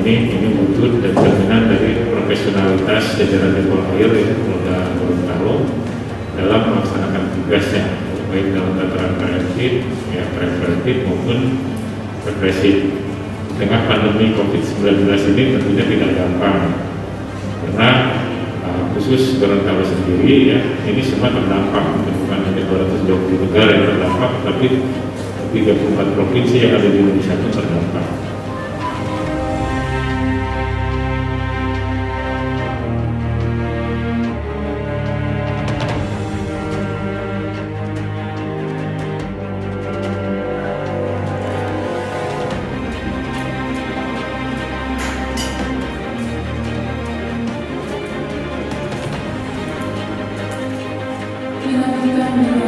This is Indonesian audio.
ini wujud dan cerminan dari profesionalitas jajaran di Polri ya, Polda Gorontalo dalam melaksanakan tugasnya baik dalam tataran preventif maupun represif. Di tengah pandemi COVID-19 ini tentunya tidak gampang karena khusus Gorontalo sendiri ya, ini semua terdampak, bukan hanya 220 negara yang terdampak, tapi 34 provinsi yang ada di Indonesia itu terdampak. Dilanjutkan dengan